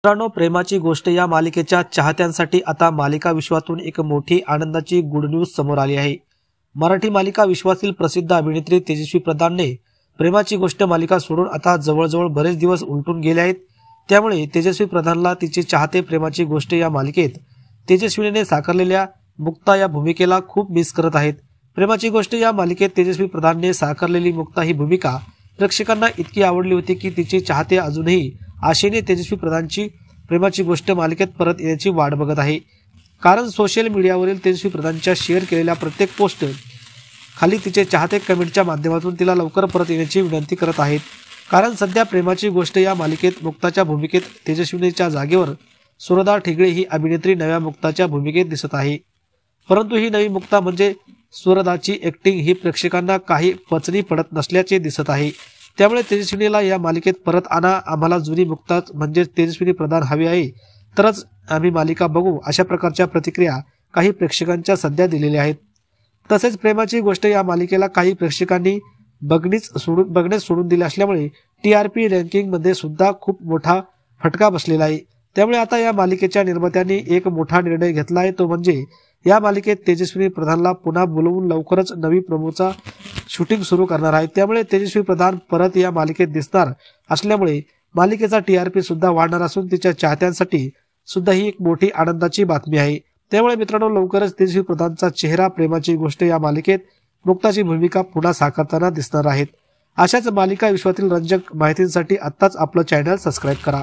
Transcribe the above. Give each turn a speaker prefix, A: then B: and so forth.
A: मित्रांनो, प्रेमाची गोष्ट या मालिकेच्या चाहत्यांसाठी आता मालिका विश्वातून एक मोठी आनंदाची गुड न्यूज समोर आली आहे। मराठी मालिका विश्वातील प्रसिद्ध अभिनेत्री तेजस्वी प्रधानने प्रेमाची गोष्ट मालिका सोडून आता जवळजवळ बरेच दिवस उलटून गेले आहेत। त्यामुळे तेजस्वी प्रधानला तिचे चाहते प्रेमाची गोष्ट या मालिकेत तेजस्वीने साकारलेल्या मुक्ता या भूमिकेला खूप मिस करत आहेत। प्रेमाची गोष्ट या मालिकेत तेजस्वी प्रधानने साकारलेली मुक्ता ही भूमिका प्रेक्षकांना इतकी आवडली होती की तिचे चाहते अजूनही आशेने तेजस्वी प्रधानची प्रेमाची गोष्ट मालिकेत परत येण्याची वाट बघत आहे। कारण सोशल मीडियावरील तेजस्वी प्रधानच्या शेअर केलेल्या प्रत्येक पोस्ट खाली तिचे चाहते कमेंटच्या माध्यमातून तिला लवकर परत येण्याची विनंती करत आहेत। कारण सध्या प्रेमाची गोष्ट या मालिकेत मुक्ताच्या भूमिकेत तेजस्वीच्या जागेवर सुरदा ठिगळे ही अभिनेत्री नव्या मुक्ताच्या भूमिकेत दिसत आहे। परंतु ही नवी मुक्ता म्हणजे सुरदाची ऍक्टिंग ही प्रेक्षकांना काही पचनी पडत नसल्याचे दिसत आहे। त्यामुळे तेजस्विनीला या मालिकेत परत आणा, आम्हाला जुनी मुक्ता म्हणजे तेजस्विनी प्रधान हवी आहे, तरच आम्ही मालिका बघू, अशा प्रकारच्या प्रतिक्रिया काही प्रेक्षकांच्या सध्या दिलेल्या आहेत। तसेच प्रेमाची गोष्ट या मालिकेला काही प्रेक्षकांनी बघणेच सोडून दिले असल्यामुळे TRP रँकिंग मध्ये सुद्धा खूप मोठा फटका बसलेला आहे। त्यामुळे आता या मालिकेच्या निर्मात्यांनी एक मोठा निर्णय घेतला आहे, तो म्हणजे या मालिकेत तेजस्वी प्रधानला पुन्हा बोलवून लवकरच नवी प्रोमोचा शूटिंग सुरू करणार आहे। त्यामुळे तेजस्वी प्रधान परत या मालिकेत दिसणार असल्यामुळे मालिकेचा TRP सुद्धा वाढणार असून तिच्या चाहत्यांसाठी सुद्धा ही एक मोठी आनंदाची बातमी आहे। त्यामुळे मित्रांनो, लवकरच तेजस्वी प्रधानचा चेहरा प्रेमाची गोष्ट या मालिकेत मुक्ताची भूमिका पुन्हा साकारताना दिसणार आहेत। अशाच मालिका विश्वातील रंजक माहितींसाठी आत्ताच आपलं चॅनल सबस्क्राईब करा।